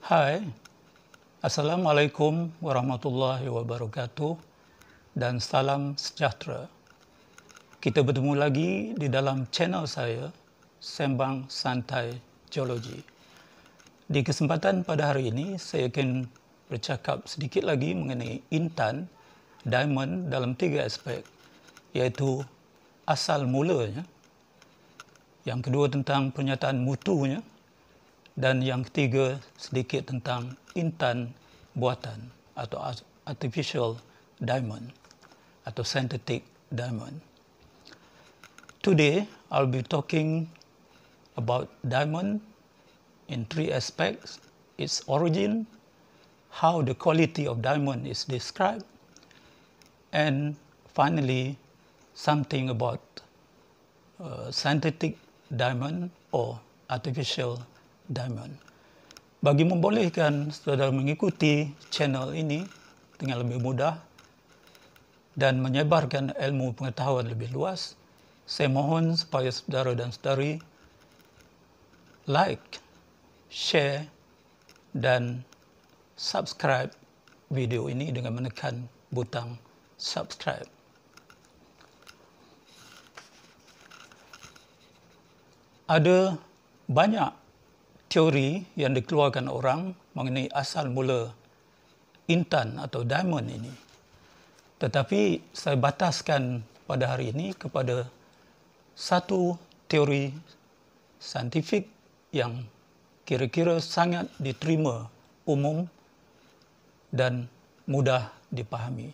Hai, Assalamualaikum warahmatullahi wabarakatuh dan salam sejahtera. Kita bertemu lagi di dalam channel saya, Sembang Santai Geologi. Di kesempatan pada hari ini, saya akan bercakap sedikit lagi mengenai intan, diamond dalam 3 aspek, iaitu asal mulanya, yang kedua tentang pernyataan mutunya, dan yang ketiga sedikit tentang intan buatan atau artificial diamond atau synthetic diamond. Today I'll be talking about diamond in 3 aspects: its origin, how the quality of diamond is described, and finally something about synthetic diamond or artificial diamond. Bagi membolehkan saudara mengikuti channel ini dengan lebih mudah dan menyebarkan ilmu pengetahuan lebih luas, saya mohon supaya saudara dan saudari like, share, dan subscribe video ini dengan menekan butang subscribe. Ada banyak teori yang dikeluarkan orang mengenai asal mula intan atau diamond ini. Tetapi saya bataskan pada hari ini kepada satu teori saintifik yang kira-kira sangat diterima umum dan mudah dipahami.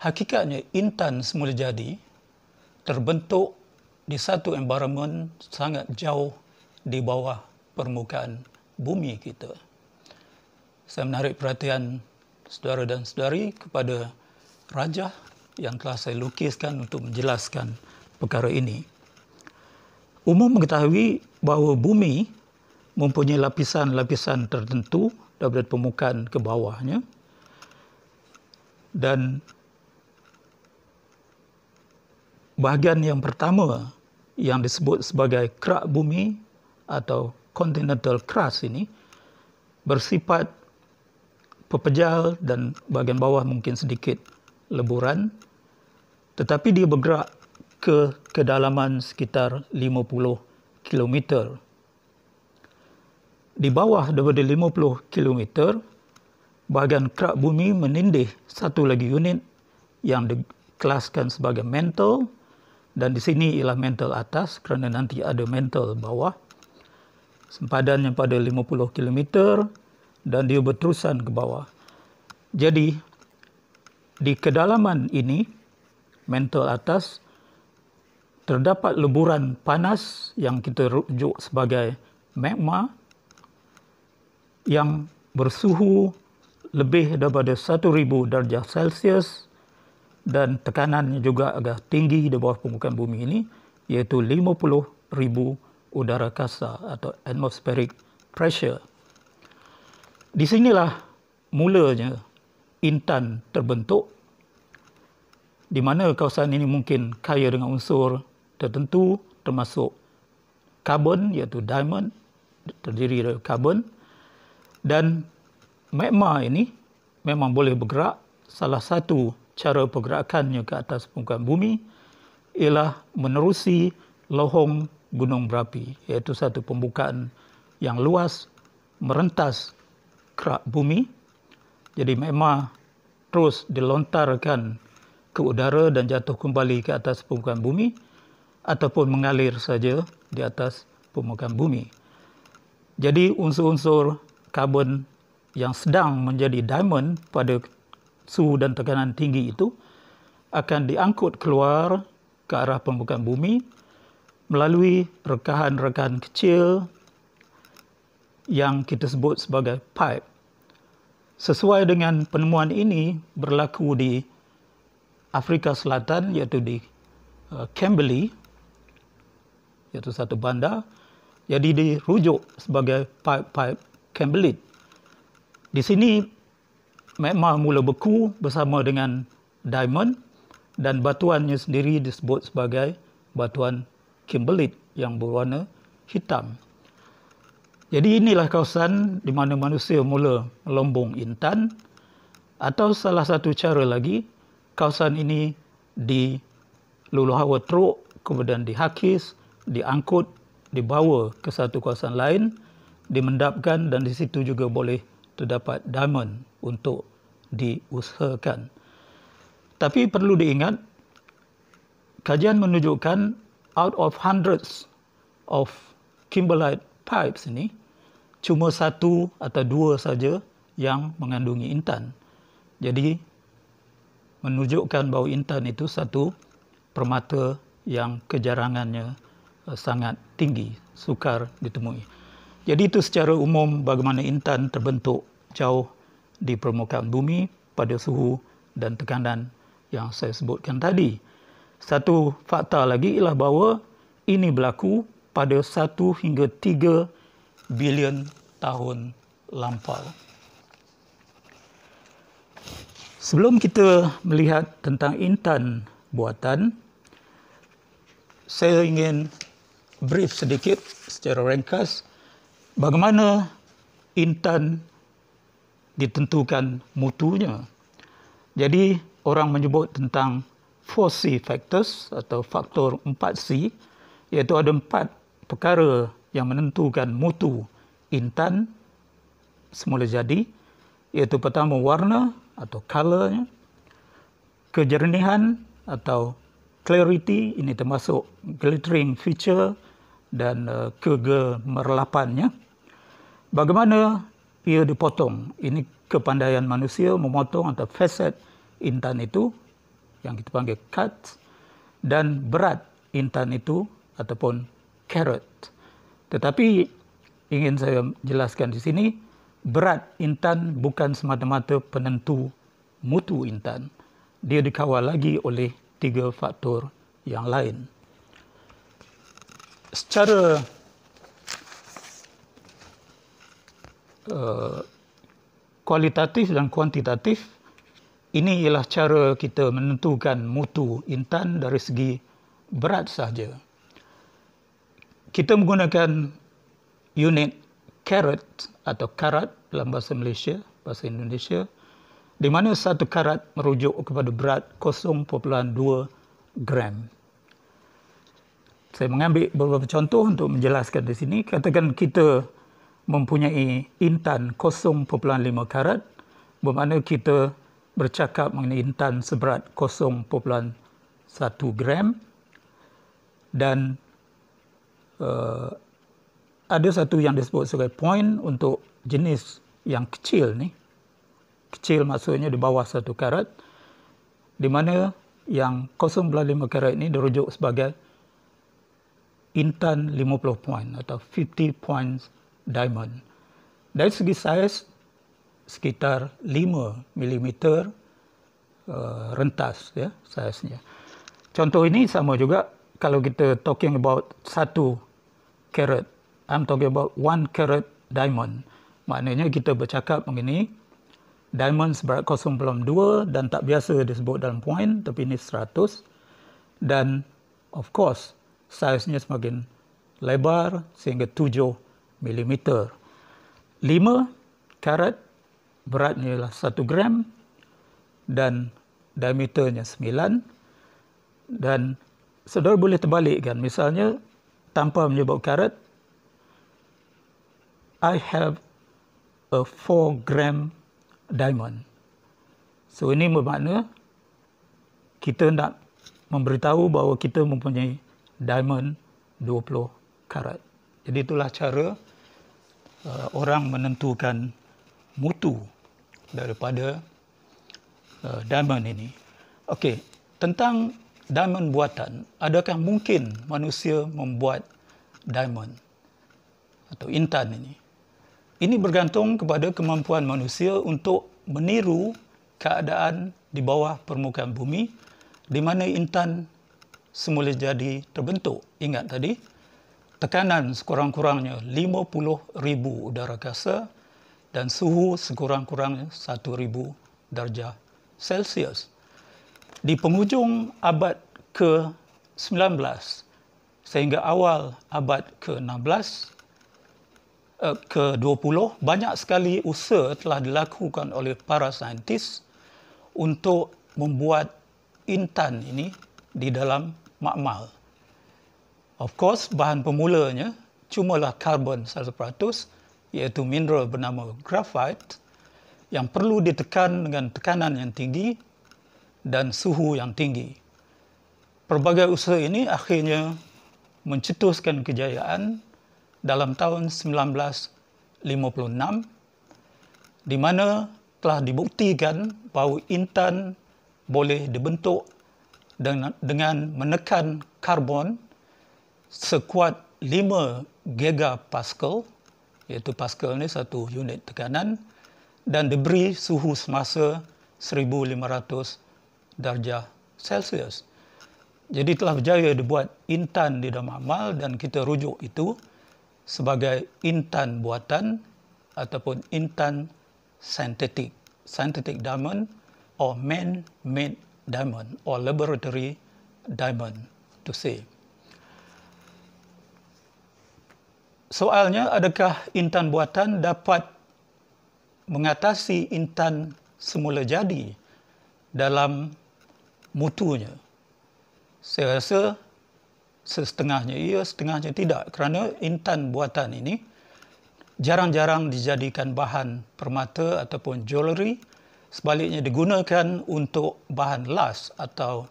Hakikatnya intan semula jadi terbentuk di satu environment sangat jauh di bawah permukaan bumi kita. Saya menarik perhatian saudara dan saudari kepada rajah yang telah saya lukiskan untuk menjelaskan perkara ini. Umum mengetahui bahawa bumi mempunyai lapisan-lapisan tertentu daripada permukaan ke bawahnya, dan bahagian yang pertama yang disebut sebagai kerak bumi atau continental crust ini bersifat pepejal dan bahagian bawah mungkin sedikit leburan, tetapi dia bergerak ke kedalaman sekitar 50 km. Di bawah daripada 50 km, bahagian kerak bumi menindih satu lagi unit yang dikelaskan sebagai mantle, dan di sini ialah mantle atas kerana nanti ada mantle bawah. Sempadannya pada 50 km dan dia berterusan ke bawah. Jadi di kedalaman ini, mantle atas, terdapat leburan panas yang kita rujuk sebagai magma yang bersuhu lebih daripada 1000 darjah Celsius dan tekanannya juga agak tinggi di bawah permukaan bumi ini, iaitu 50,000 udara kasar atau atmospheric pressure. Di sinilah mulanya intan terbentuk, di mana kawasan ini mungkin kaya dengan unsur tertentu termasuk karbon, iaitu diamond, terdiri dari karbon, dan magma ini memang boleh bergerak. Salah satu cara pergerakannya ke atas permukaan bumi ialah menerusi lohong gunung berapi, iaitu satu pembukaan yang luas merentas kerak bumi. Jadi magma terus dilontarkan ke udara dan jatuh kembali ke atas permukaan bumi ataupun mengalir saja di atas permukaan bumi. Jadi unsur-unsur karbon yang sedang menjadi diamond pada suhu dan tekanan tinggi itu akan diangkut keluar ke arah permukaan bumi melalui rekahan-rekahan kecil yang kita sebut sebagai pipe. Sesuai dengan penemuan ini berlaku di Afrika Selatan, iaitu di Kimberley, iaitu satu bandar. Jadi dirujuk sebagai pipe Kimberley. Di sini magma mula beku bersama dengan diamond dan batuannya sendiri disebut sebagai batuan kimberlite yang berwarna hitam. Jadi inilah kawasan di mana manusia mula melombong intan, atau salah satu cara lagi, kawasan ini di luluh hawa teruk, kemudian dihakis, diangkut, dibawa ke satu kawasan lain, dimendapkan, dan di situ juga boleh terdapat diamond untuk diusahakan. Tapi perlu diingat, kajian menunjukkan out of hundreds of kimberlite pipes ini, cuma 1 atau 2 saja yang mengandungi intan. Jadi menunjukkan bahawa intan itu satu permata yang kejarangannya sangat tinggi, sukar ditemui. Jadi itu secara umum bagaimana intan terbentuk jauh di permukaan bumi pada suhu dan tekanan yang saya sebutkan tadi. Satu fakta lagi ialah bahawa ini berlaku pada 1 hingga 3 bilion tahun lampau. Sebelum kita melihat tentang intan buatan, saya ingin brief sedikit secara ringkas bagaimana intan ditentukan mutunya. Jadi orang menyebut tentang 4C factors atau faktor 4C, iaitu ada 4 perkara yang menentukan mutu intan semula jadi, iaitu pertama warna atau colornya, kejernihan atau clarity, ini termasuk glittering feature dan kegemerlapannya. Bagaimana ia dipotong, ini kepandaian manusia memotong atau facet intan itu yang kita panggil cut, dan berat intan itu ataupun carat. Tetapi ingin saya jelaskan di sini, berat intan bukan semata-mata penentu mutu intan. Dia dikawal lagi oleh 3 faktor yang lain. Secara kualitatif dan kuantitatif, ini ialah cara kita menentukan mutu intan dari segi berat sahaja. Kita menggunakan unit carat atau karat dalam bahasa Malaysia, bahasa Indonesia, di mana 1 karat merujuk kepada berat 0.2 gram. Saya mengambil beberapa contoh untuk menjelaskan di sini. Katakan kita mempunyai intan 0.5 karat, bermakna kita bercakap mengenai intan seberat 0.1 gram, dan ada satu yang disebut sebagai point untuk jenis yang kecil ni. Kecil maksudnya di bawah 1 karat, di mana yang 0.5 karat ini dirujuk sebagai intan 50 point atau 50 points diamond. Dari segi saiz, sekitar 5 mm rentas ya saiznya. Contoh ini sama juga kalau kita talking about 1 carat. I'm talking about 1 carat diamond. Maknanya kita bercakap mengenai diamond seberat 0.2 dan tak biasa disebut dalam point, tapi ini 100. Dan of course, saiznya semakin lebar sehingga 7 mm. 5 karat beratnya ialah 1 gram dan diameternya 9. Dan saudara boleh terbalikkan, misalnya tanpa menyebut karat, I have a 4 gram diamond. So ini bermakna kita nak memberitahu bahawa kita mempunyai diamond 20 karat. Jadi itulah cara orang menentukan mutu daripada diamond ini. Okey, tentang diamond buatan, adakah mungkin manusia membuat diamond atau intan ini? Ini bergantung kepada kemampuan manusia untuk meniru keadaan di bawah permukaan bumi di mana intan semula jadi terbentuk. Ingat tadi, tekanan sekurang-kurangnya 50,000 udara kasa dan suhu sekurang-kurangnya 1,000 darjah Celsius. Di penghujung abad ke-19 sehingga awal abad ke-16, ke-20, banyak sekali usaha telah dilakukan oleh para saintis untuk membuat intan ini di dalam makmal. Of course, bahan pemulanya cumalah karbon 1%, iaitu mineral bernama graphite, yang perlu ditekan dengan tekanan yang tinggi dan suhu yang tinggi. Pelbagai usaha ini akhirnya mencetuskan kejayaan dalam tahun 1956, di mana telah dibuktikan bahawa intan boleh dibentuk dengan menekan karbon sekuat 5 gigapascal, iaitu pascal ini satu unit tekanan, dan diberi suhu semasa 1500 darjah Celsius. Jadi telah berjaya dibuat intan di dalam makmal, dan kita rujuk itu sebagai intan buatan ataupun intan synthetic diamond or man-made diamond or laboratory diamond to say. Soalnya, adakah intan buatan dapat mengatasi intan semula jadi dalam mutunya? Saya rasa setengahnya iya, setengahnya tidak, kerana intan buatan ini jarang-jarang dijadikan bahan permata ataupun jewelry. Sebaliknya digunakan untuk bahan las atau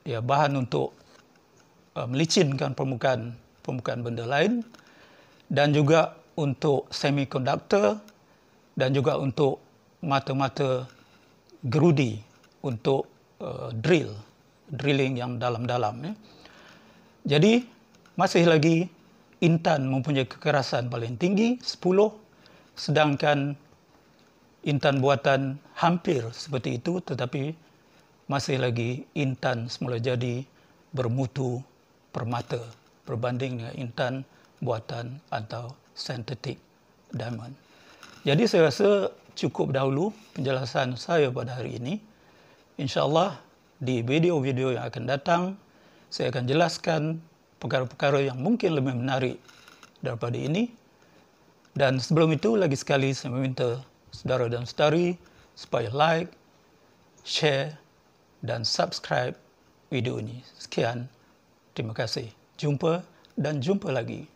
bahan untuk melicinkan permukaan benda lain, dan juga untuk semikonduktor, dan juga untuk mata-mata gerudi untuk drilling yang dalam-dalam. Jadi masih lagi intan mempunyai kekerasan paling tinggi 10, sedangkan intan buatan hampir seperti itu, tetapi masih lagi intan semula jadi bermutu permata berbanding dengan intan buatan atau synthetic diamond. Jadi saya rasa cukup dahulu penjelasan saya pada hari ini. InsyaAllah di video-video yang akan datang, saya akan jelaskan perkara-perkara yang mungkin lebih menarik daripada ini. Dan sebelum itu, lagi sekali saya meminta saudara dan saudari supaya like, share dan subscribe video ini. Sekian, terima kasih. Jumpa dan jumpa lagi.